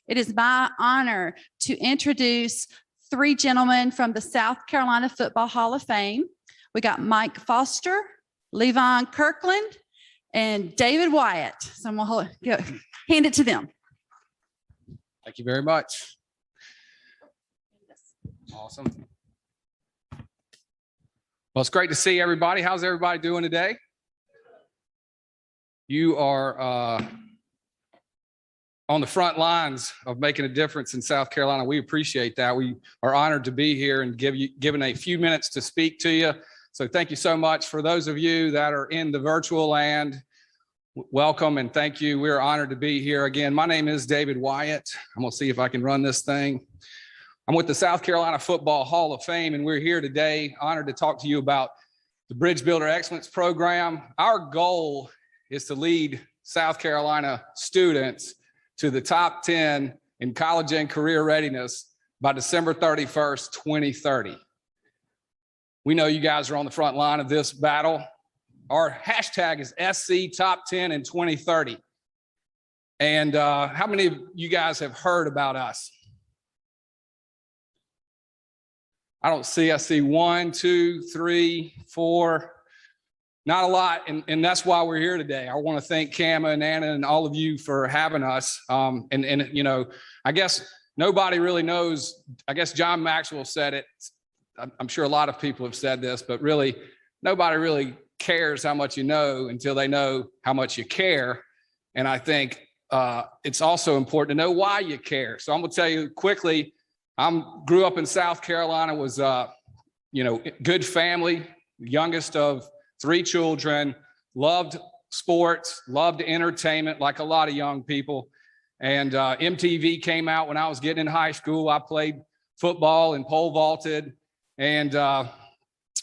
It is my honor to introduce three gentlemen from the South Carolina Football Hall of Fame. We got Mike Foster, Levon Kirkland, and David Wyatt. So I'm going to hand it to them. Thank you very much. Awesome. Well, it's great to see everybody. How's everybody doing today? You are on the front lines of making a difference in South Carolina. We appreciate that. We are honored to be here and given a few minutes to speak to you. So thank you so much. For those of you that are in the virtual land, welcome and thank you. We're honored to be here again. My name is David Wyatt. I'm gonna see if I can run this thing. I'm with the South Carolina Football Hall of Fame, and we're here today honored to talk to you about the BeABridgeBuilder Excellence Program. Our goal is to lead South Carolina students to the top 10 in college and career readiness by December 31st, 2030. We know you guys are on the front line of this battle. Our hashtag is SC Top 10 in 2030. And how many of you guys have heard about us? I see 1, 2, 3, 4, not a lot. And that's why we're here today. I want to thank Kama and Anna and all of you for having us. And you know, I guess nobody really knows. I guess John Maxwell said it. I'm sure a lot of people have said this, but really nobody really cares how much you know until they know how much you care. And I think it's also important to know why you care. So I'm going to tell you quickly. Grew up in South Carolina, was good family, youngest of 3 children, loved sports, loved entertainment like a lot of young people. And MTV came out when I was getting in high school. I played football and pole vaulted and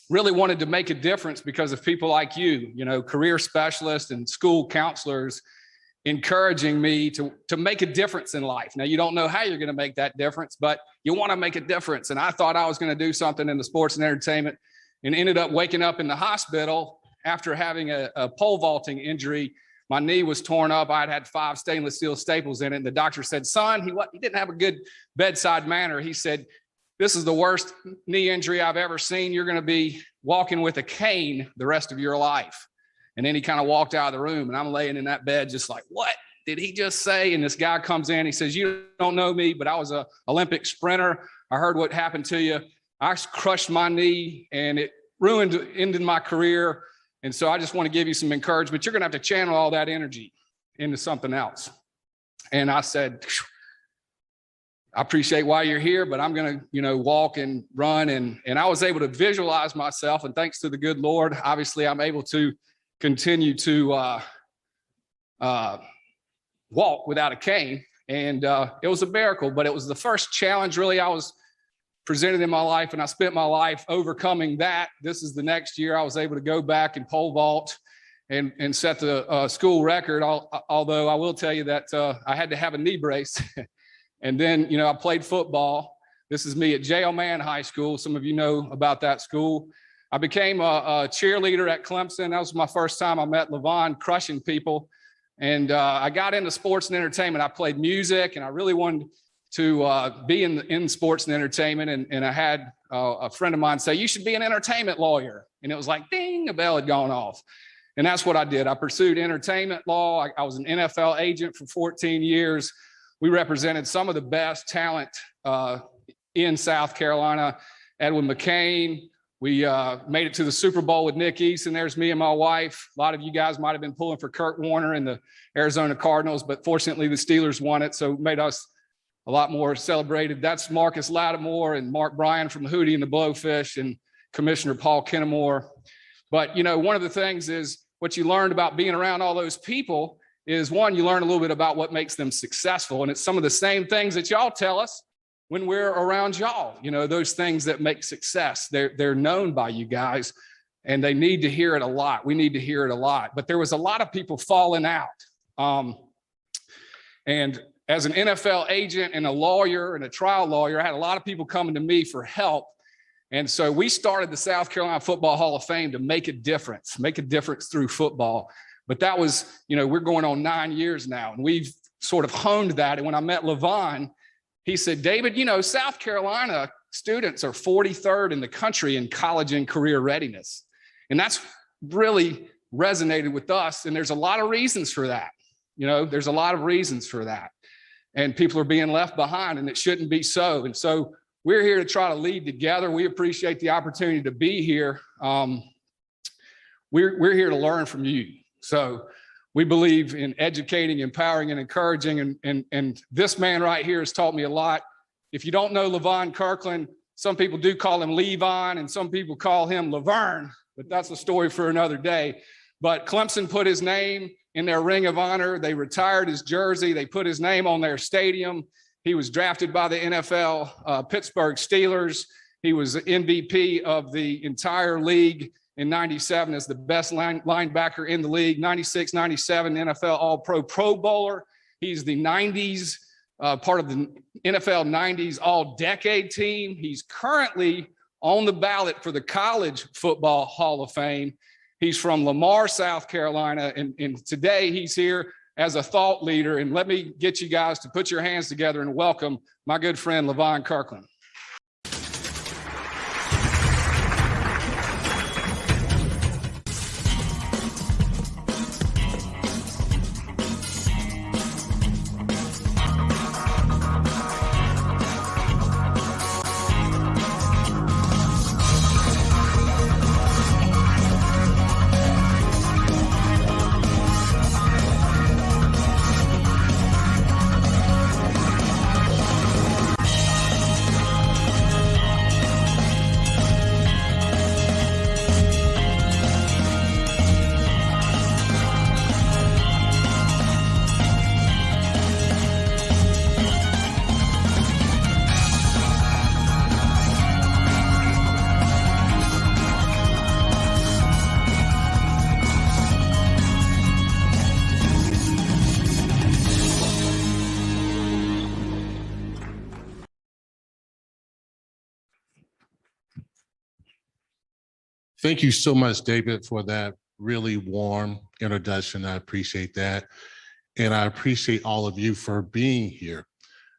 really wanted to make a difference because of people like you, career specialists and school counselors encouraging me to make a difference in life. Now, you don't know how you're going to make that difference, but you want to make a difference. And I thought I was going to do something in the sports and entertainment and ended up waking up in the hospital after having a pole vaulting injury. My knee was torn up. I'd had 5 stainless steel staples in it. And the doctor said, son, he didn't have a good bedside manner. He said, this is the worst knee injury I've ever seen. You're going to be walking with a cane the rest of your life. And then he kind of walked out of the room and I'm laying in that bed just like, what did he just say? And this guy comes in, he says, you don't know me, but I was an Olympic sprinter. I heard what happened to you. I crushed my knee and it ended my career. And so I just want to give you some encouragement. You're going to have to channel all that energy into something else. And I said, I appreciate why you're here, but I'm going to, walk and run. And I was able to visualize myself. And thanks to the good Lord, obviously I'm able to continue to walk without a cane. And it was a miracle, but it was the first challenge really I was presented in my life. And I spent my life overcoming that. This is the next year I was able to go back and pole vault and set the school record. Although I will tell you that I had to have a knee brace. And then, I played football. This is me at J.L. Mann High School. Some of you know about that school. I became a cheerleader at Clemson. That was my first time I met Levon crushing people. And I got into sports and entertainment. I played music and I really wanted to be in sports and entertainment. And I had a friend of mine say, you should be an entertainment lawyer. And it was like, ding, a bell had gone off. And that's what I did. I pursued entertainment law. I was an NFL agent for 14 years. We represented some of the best talent in South Carolina. Edwin McCain. We made it to the Super Bowl with Nick Eason. There's me and my wife. A lot of you guys might have been pulling for Kurt Warner and the Arizona Cardinals, but fortunately the Steelers won it, so it made us a lot more celebrated. That's Marcus Lattimore and Mark Bryan from Hootie and the Blowfish and Commissioner Paul Kennemore. But, one of the things is what you learned about being around all those people is, one, you learn a little bit about what makes them successful. And it's some of the same things that y'all tell us when we're around y'all, those things that make success, they're known by you guys and they need to hear it a lot. We need to hear it a lot, but there was a lot of people falling out. And as an NFL agent and a lawyer and a trial lawyer, I had a lot of people coming to me for help. And so we started the South Carolina Football Hall of Fame to make a difference through football. But that was, we're going on 9 years now and we've sort of honed that. And when I met Levon, he said, David, you know, South Carolina students are 43rd in the country in college and career readiness. And that's really resonated with us. And there's a lot of reasons for that. You know, there's a lot of reasons for that. And people are being left behind, and it shouldn't be so. And so we're here to try to lead together. We appreciate the opportunity to be here. We're here to learn from you. So we believe in educating, empowering, and encouraging. And this man right here has taught me a lot. If you don't know Levon Kirkland, some people do call him Levon, and some people call him Laverne, but that's a story for another day. But Clemson put his name in their ring of honor. They retired his jersey. They put his name on their stadium. He was drafted by the NFL Pittsburgh Steelers. He was the MVP of the entire league in 97 as the best linebacker in the league, 96, 97 NFL All-Pro Pro Bowler. He's the 90s, part of the NFL 90s All-Decade team. He's currently on the ballot for the College Football Hall of Fame. He's from Lamar, South Carolina, and today he's here as a thought leader. And let me get you guys to put your hands together and welcome my good friend, Levon Kirkland. Thank you so much, David, for that really warm introduction. I appreciate that. And I appreciate all of you for being here.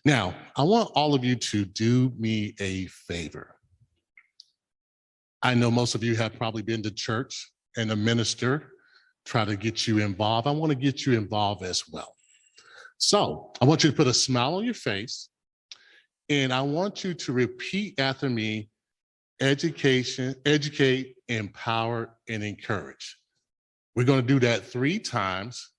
Now, I want all of you to do me a favor. I know most of you have probably been to church and a minister try to get you involved. I want to get you involved as well. So I want you to put a smile on your face, and I want you to repeat after me: educate, empower, and encourage. We're going to do that 3 times.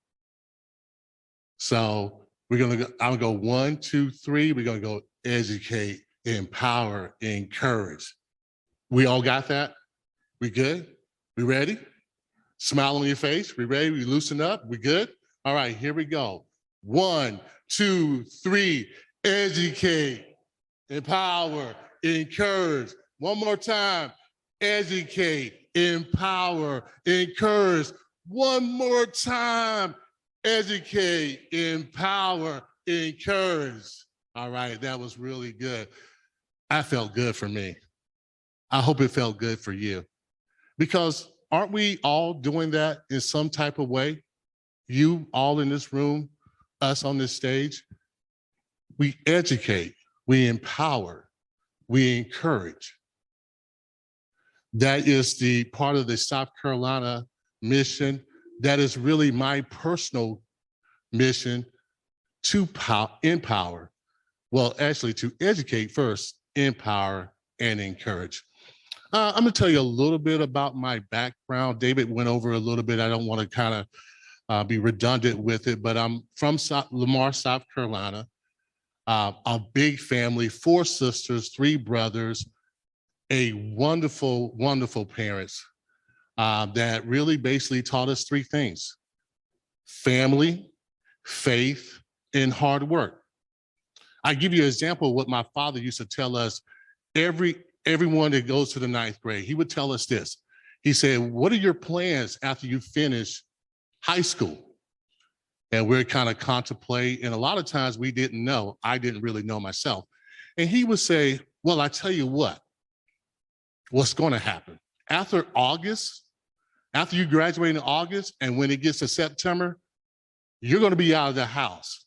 So I'm going to go 1, 2, 3. We're going to go educate, empower, encourage. We all got that? We good? We ready? Smile on your face. We ready? We loosen up? We good? All right, here we go. 1, 2, 3. Educate, empower, encourage. One more time. Educate, empower, encourage. One more time. Educate, empower, encourage. All right, that was really good. I felt good for me. I hope it felt good for you. Because aren't we all doing that in some type of way? You all in this room, us on this stage. We educate, we empower, we encourage. That is the part of the South Carolina mission. That is really my personal mission, to empower. Well, actually, to educate first, empower, and encourage. I'm going to tell you a little bit about my background. David went over a little bit. I don't want to kind of be redundant with it, but I'm from Lamar, South Carolina. A big family, 4 sisters, 3 brothers, a wonderful, wonderful parents that really basically taught us 3 things: family, faith, and hard work. I give you an example of what my father used to tell us everyone that goes to the 9th grade. He would tell us this. He said, what are your plans after you finish high school? And we're kind of contemplate. And a lot of times we didn't know. I didn't really know myself. And he would say, well, I tell you what's going to happen. After August, after you graduate in August, and when it gets to September, you're going to be out of the house.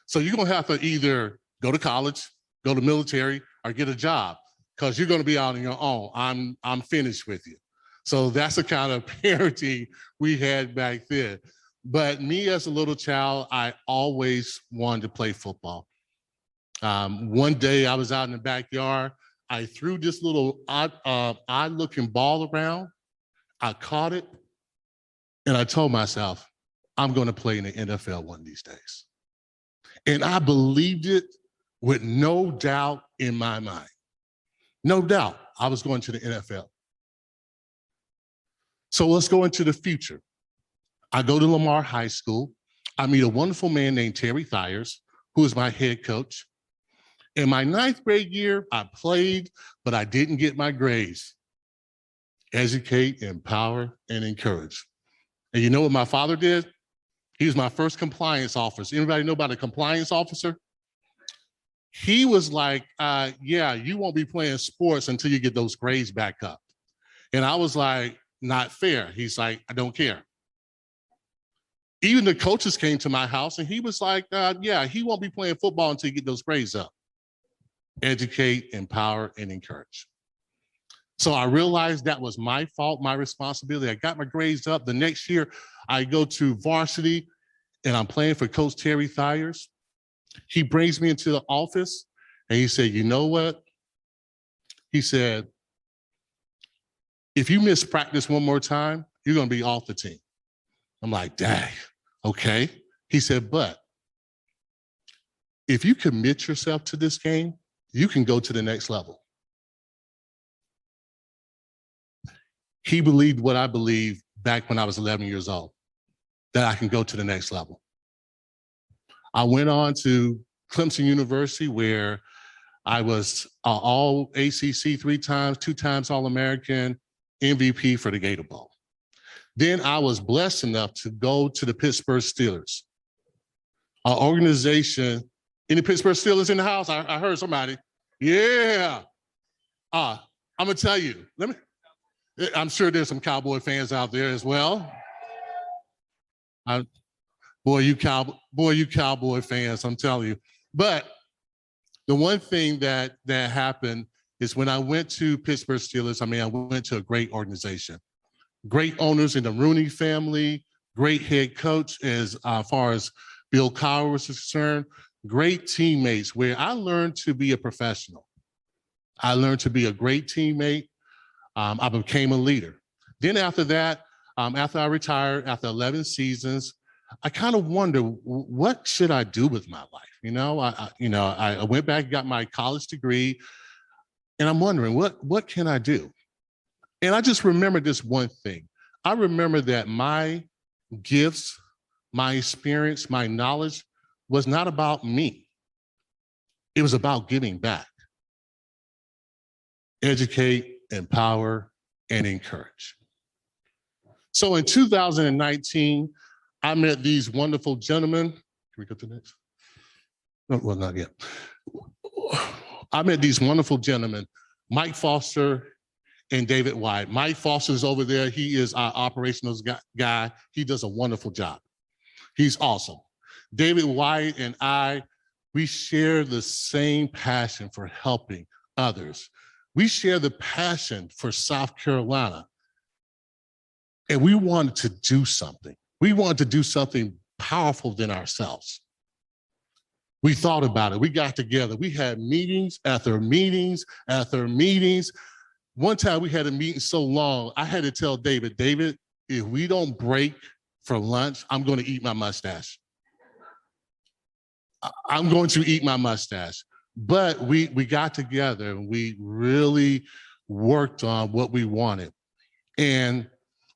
So you're going to have to either go to college, go to military, or get a job, because you're going to be out on your own. I'm finished with you. So that's the kind of parenting we had back then. But me as a little child, I always wanted to play football. One day I was out in the backyard. I threw this little odd looking ball around. I caught it, and I told myself, I'm going to play in the NFL one of these days. And I believed it with no doubt in my mind. No doubt I was going to the NFL. So let's go into the future. I go to Lamar High School. I meet a wonderful man named Terry Thiers, who is my head coach. In my 9th grade year, I played, but I didn't get my grades. Educate, empower, and encourage. And you know what my father did? He was my first compliance officer. Anybody know about a compliance officer? He was like, yeah, you won't be playing sports until you get those grades back up. And I was like, not fair. He's like, I don't care. Even the coaches came to my house and he was like, yeah, he won't be playing football until you get those grades up. Educate, empower, and encourage. So I realized that was my fault, my responsibility. I got my grades up. The next year, I go to varsity and I'm playing for Coach Terry Thiers. He brings me into the office and he said, you know what? He said, if you miss practice one more time, you're going to be off the team. I'm like, dang, okay. He said, but if you commit yourself to this game, you can go to the next level. He believed what I believed back when I was 11 years old, that I can go to the next level. I went on to Clemson University, where I was all ACC 3 times, 2 times All-American, MVP for the Gator Bowl. Then I was blessed enough to go to the Pittsburgh Steelers, an organization. Any Pittsburgh Steelers in the house? I heard somebody. Yeah. I'm gonna tell you. I'm sure there's some Cowboy fans out there as well. Boy, you Cowboy fans, I'm telling you. But the one thing that happened is when I went to Pittsburgh Steelers, I went to a great organization. Great owners in the Rooney family, great head coach as far as Bill Cowher was concerned, great teammates where I learned to be a professional. I learned to be a great teammate. I became a leader. Then after that, after I retired, after 11 seasons, I kind of wondered, what should I do with my life? I went back, got my college degree, and I'm wondering, what can I do? And I just remember this one thing. I remember that my gifts, my experience, my knowledge was not about me. It was about giving back. Educate, empower, and encourage. So in 2019, I met these wonderful gentlemen. Can we go to the next? No, well, not yet. I met these wonderful gentlemen, Mike Foster and David Wyatt. Mike Foster's over there. He is our operations guy. He does a wonderful job. He's awesome. David Wyatt and I, we share the same passion for helping others. We share the passion for South Carolina. And we wanted to do something. We wanted to do something powerful than ourselves. We thought about it. We got together. We had meetings after meetings after meetings. One time we had a meeting so long, I had to tell David, if we don't break for lunch, I'm going to eat my mustache. I'm going to eat my mustache. But we got together and we really worked on what we wanted. And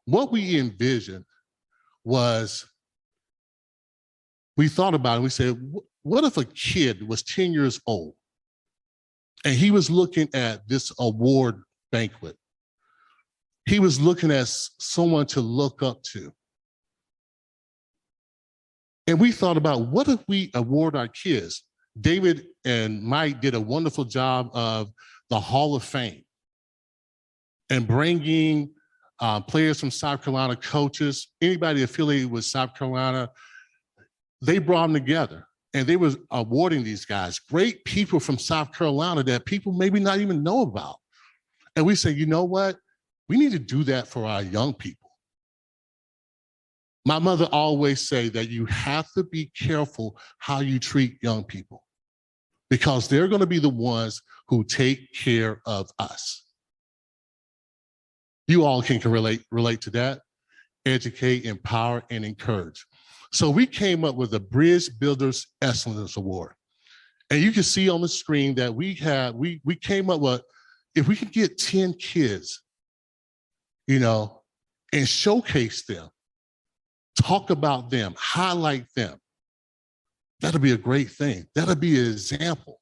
what we envisioned was, we thought about it, we said, what if a kid was 10 years old and he was looking at this award banquet? He was looking at someone to look up to. And we thought about, what if we award our kids? David and Mike did a wonderful job of the Hall of Fame and bringing players from South Carolina, coaches, anybody affiliated with South Carolina. They brought them together. And they were awarding these guys, great people from South Carolina that people maybe not even know about. And we say, you know what? We need to do that for our young people. My mother always say that you have to be careful how you treat young people, because they're going to be the ones who take care of us. You all can relate to that. Educate, empower, and encourage. So we came up with the Bridge Builders Excellence Award. And you can see on the screen that we came up with, if we could get 10 kids, and showcase them, talk about them, highlight them, that'll be a great thing. That'll be an example,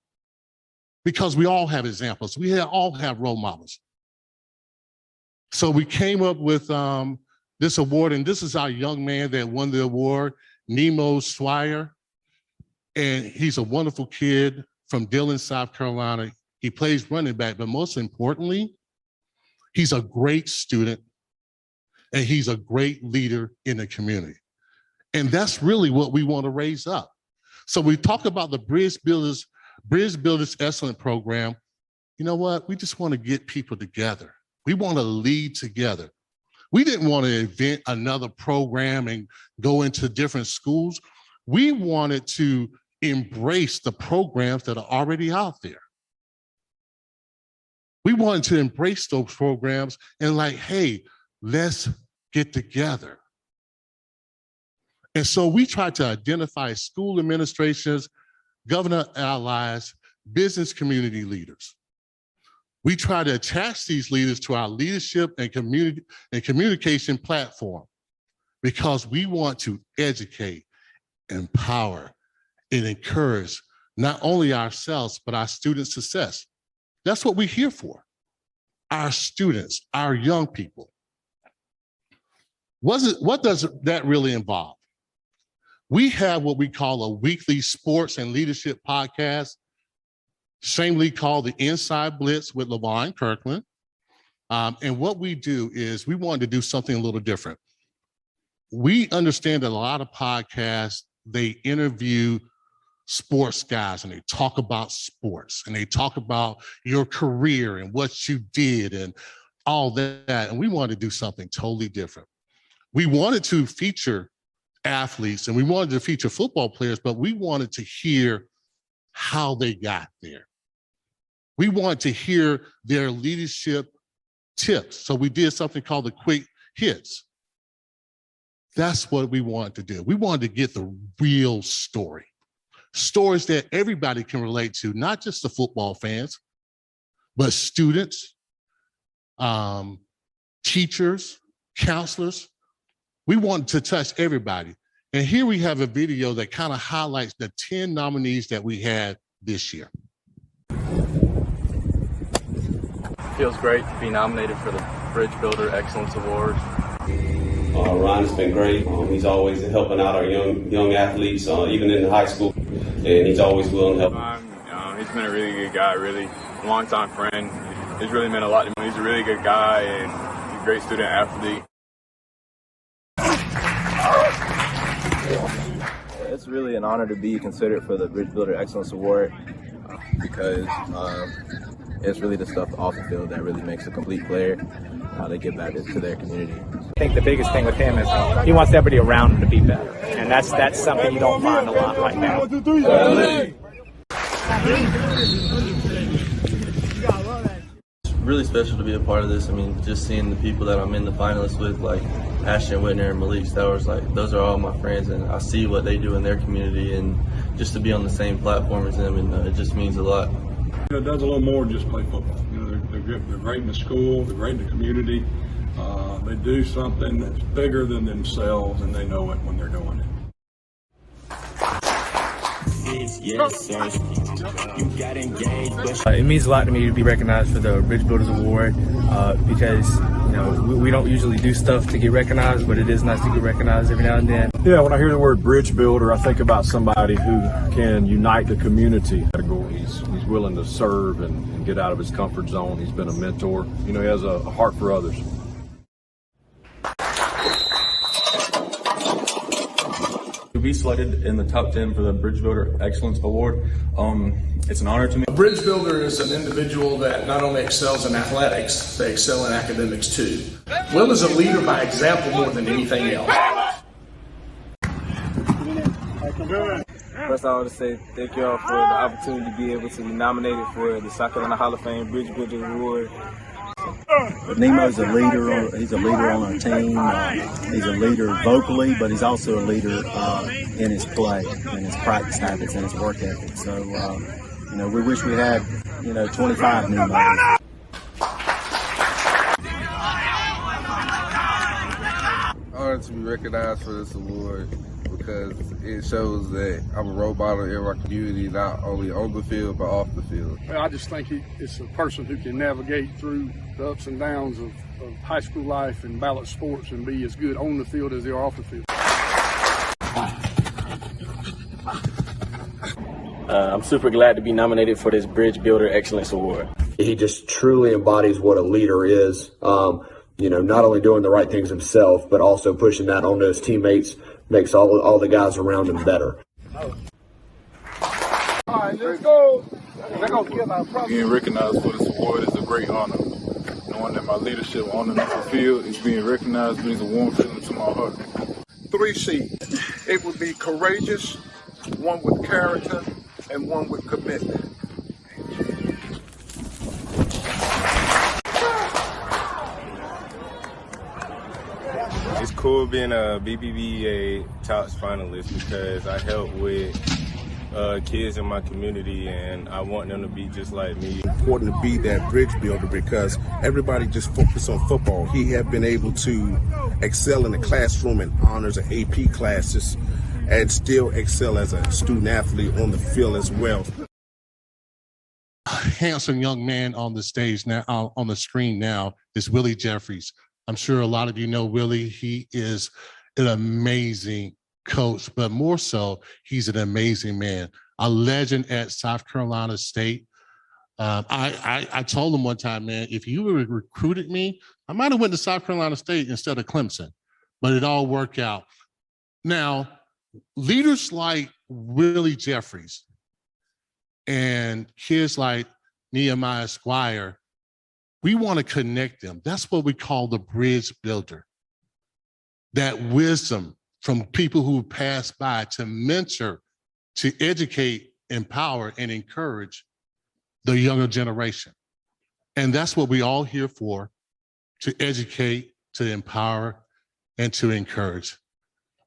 because we all have examples. We all have role models. So we came up with this award, and this is our young man that won the award, Nemo Swire. And he's a wonderful kid from Dillon, South Carolina. He plays running back, but most importantly, he's a great student, and he's a great leader in the community. And that's really what we want to raise up. So we talk about the Bridge Builders Excellent Program. You know what? We just want to get people together. We want to lead together. We didn't want to invent another program and go into different schools. We wanted to embrace the programs that are already out there. We wanted to embrace those programs and like, hey, let's get together. And so we tried to identify school administrators, governor allies, business community leaders. We try to attach these leaders to our leadership and communication platform, because we want to educate, empower, and encourage not only ourselves, but our student success. That's what we're here for. Our students, our young people. What does that really involve? We have what we call a weekly sports and leadership podcast, shamefully called the Inside Blitz with Levon and Kirkland. And what we do is we wanted to do something a little different. We understand that a lot of podcasts, they interview sports guys and they talk about sports and they talk about your career and what you did and all that. And we wanted to do something totally different. We wanted to feature athletes and we wanted to feature football players, but we wanted to hear how they got there. We wanted to hear their leadership tips. So we did something called the Quick Hits. That's what we wanted to do. We wanted to get the real story. Stories that everybody can relate to, not just the football fans, but students, teachers, counselors. We wanted to touch everybody. And here we have a video that kind of highlights the 10 nominees that we had this year. Feels great to be nominated for the Bridge Builder Excellence Award. Ron has been great. He's always helping out our young athletes, even in high school, and he's always willing to help. He's been a really good guy, really longtime friend. He's really meant a lot to me. He's a really good guy and he's a great student athlete. It's really an honor to be considered for the Bridge Builder Excellence Award because it's really the stuff off the field that really makes a complete player. They give back to their community. I think the biggest thing with him is he wants everybody around him to be better, and that's something you don't find a lot right now. It's really special to be a part of this. I mean, just seeing the people that I'm in the finalists with, like Ashton Whitner and Malik Stowers, like those are all my friends, and I see what they do in their community, and just to be on the same platform as them, and it just means a lot. It does a little more than just play football. They're great in the school, they're great in the community. They do something that's bigger than themselves, and they know it when they're doing it. It means a lot to me to be recognized for the Bridge Builders Award because we don't usually do stuff to get recognized, but it is nice to get recognized every now and then. Yeah, when I hear the word bridge builder, I think about somebody who can unite the community. He's willing to serve and get out of his comfort zone. He's been a mentor. He has a heart for others. be selected in the top 10 for the BeABridgeBuilder Excellence Award. It's an honor to me. A bridge builder is an individual that not only excels in athletics, they excel in academics too. Will is a leader by example more than anything else. First, I want to say thank you all for the opportunity to be able to be nominated for the South Carolina Hall of Fame BeABridgeBuilder Award. Nemo's a leader. He's a leader on our team. He's a leader vocally, but he's also a leader in his play, in his practice habits, and his work ethic. So, we wish we had, 25 Nemos. Honored to be recognized for this award because it shows that I'm a role model in my community, not only on the field, but off the field. I just think it's a person who can navigate through the ups and downs of high school life and ballot sports and be as good on the field as they are off the field. I'm super glad to be nominated for this BeABridgeBuilder Excellence Award. He just truly embodies what a leader is, not only doing the right things himself, but also pushing that onto his teammates, makes all the guys around him better. All right, let's go. Being recognized for this award is a great honor. Knowing that my leadership on and off the field is being recognized brings a warm feeling to my heart. 3 C's. It would be courageous, one with character, and one with commitment. It's cool being a BBBA TOPS finalist because I help with kids in my community and I want them to be just like me. Important to be that bridge builder because everybody just focus on football. He have been able to excel in the classroom and honors and AP classes and still excel as a student athlete on the field as well. Handsome young man on the stage now, on the screen now, is Willie Jeffries. I'm sure a lot of you know Willie. He is an amazing coach, but more so, he's an amazing man, a legend at South Carolina State. I told him one time, man, if you would recruited me, I might have went to South Carolina State instead of Clemson, but it all worked out. Now, leaders like Willie Jeffries and kids like Nehemiah Squire, we want to connect them. That's what we call the bridge builder. That wisdom from people who pass by to mentor, to educate, empower, and encourage the younger generation. And that's what we all here for, to educate, to empower, and to encourage.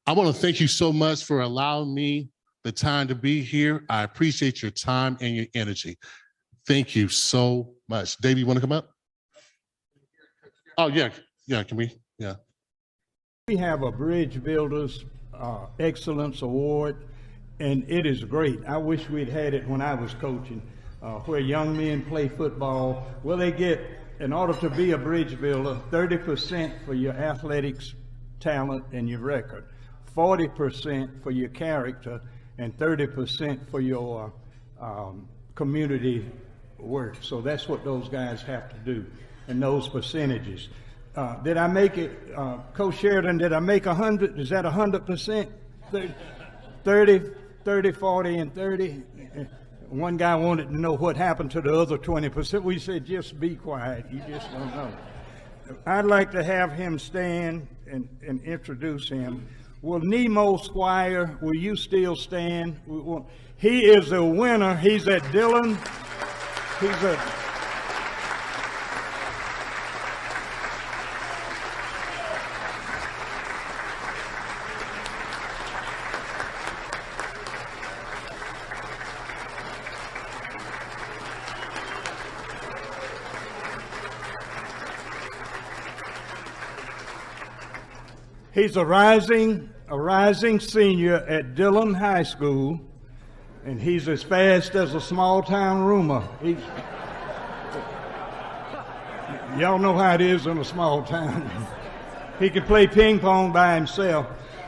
I want to thank you so much for allowing me the time to be here. I appreciate your time and your energy. Thank you so much. David, you want to come up? Oh, yeah, can we? Yeah. We have a Bridge Builders Excellence Award, and it is great. I wish we'd had it when I was coaching, where young men play football. Well, they get, in order to be a bridge builder, 30% for your athletics, talent, and your record, 40% for your character, and 30% for your community work. So that's what those guys have to do, and those percentages. Did I make it, Coach Sheridan, did I make 100? Is that 100%? 30, 40, and 30? One guy wanted to know what happened to the other 20%. We said, just be quiet. You just don't know. I'd like to have him stand and introduce him. Will Nemo Squire, will you still stand? He is a winner. He's at Dillon. He's a rising senior at Dillon High School, and he's as fast as a small town rumor. Y'all know how it is in a small town. He can play ping pong by himself,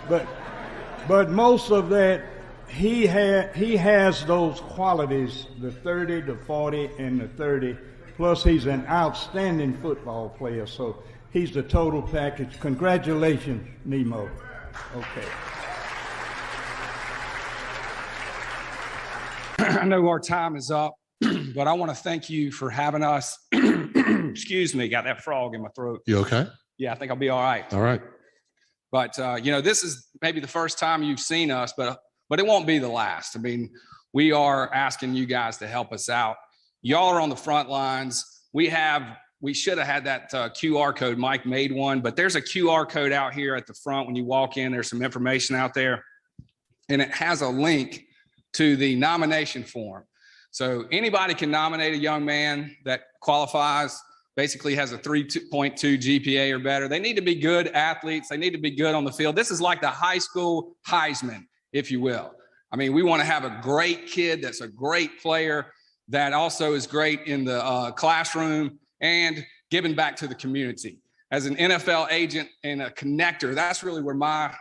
but most of that, he has those qualities, the 30, the 40, and the 30. Plus, he's an outstanding football player, so he's the total package. Congratulations, Nemo. Okay. I know our time is up, but I want to thank you for having us. Excuse me, got that frog in my throat. You okay? Yeah, I think I'll be all right. All right. But, this is maybe the first time you've seen us, but it won't be the last. I mean, we are asking you guys to help us out. Y'all are on the front lines. We should have had that QR code. Mike made one, but there's a QR code out here at the front. When you walk in, there's some information out there, and it has a link to the nomination form. So anybody can nominate a young man that qualifies, basically has a 3.2 GPA or better. They need to be good athletes. They need to be good on the field. This is like the high school Heisman, if you will. I mean, we want to have a great kid that's a great player that also is great in the classroom and giving back to the community. As an NFL agent and a connector, that's really where my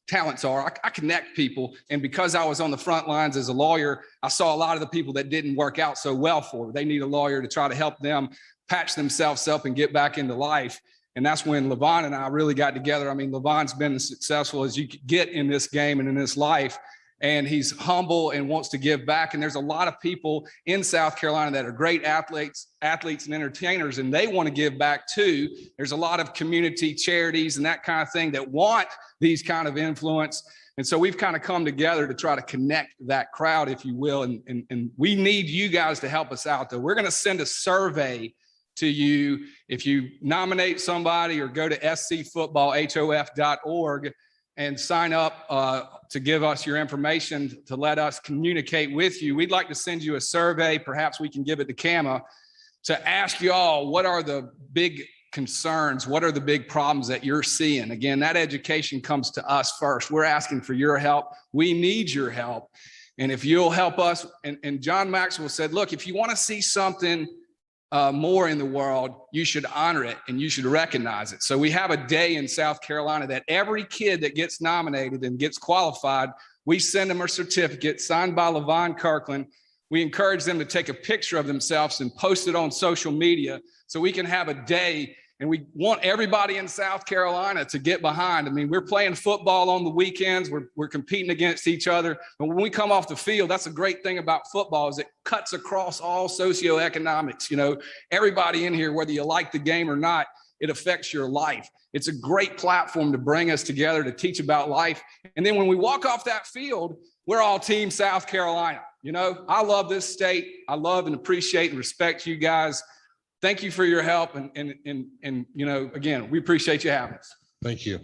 talents are. I connect people. And because I was on the front lines as a lawyer, I saw a lot of the people that didn't work out so well for. They need a lawyer to try to help them patch themselves up and get back into life. And that's when Levon and I really got together. I mean, Levon's been as successful as you could get in this game and in this life. And he's humble and wants to give back. And there's a lot of people in South Carolina that are great athletes and entertainers, and they want to give back too. There's a lot of community charities and that kind of thing that want these kind of influence. And so we've kind of come together to try to connect that crowd, if you will. And we need you guys to help us out, though. We're going to send a survey to you. If you nominate somebody or go to scfootballhof.org and sign up to give us your information to let us communicate with you. We'd like to send you a survey. Perhaps we can give it to Kama to ask y'all, what are the big concerns? What are the big problems that you're seeing? Again, that education comes to us first. We're asking for your help. We need your help. And if you'll help us, and John Maxwell said, look, if you want to see something more in the world, you should honor it and you should recognize it. So we have a day in South Carolina that every kid that gets nominated and gets qualified, we send them a certificate signed by Levon Kirkland. We encourage them to take a picture of themselves and post it on social media so we can have a day. And we want everybody in South Carolina to get behind. I mean, we're playing football on the weekends. We're competing against each other. But when we come off the field, that's a great thing about football is it cuts across all socioeconomics. You know, everybody in here, whether you like the game or not, it affects your life. It's a great platform to bring us together to teach about life. And then when we walk off that field, we're all Team South Carolina. You know, I love this state. I love and appreciate and respect you guys. Thank you for your help. And again, we appreciate you having us. Thank you.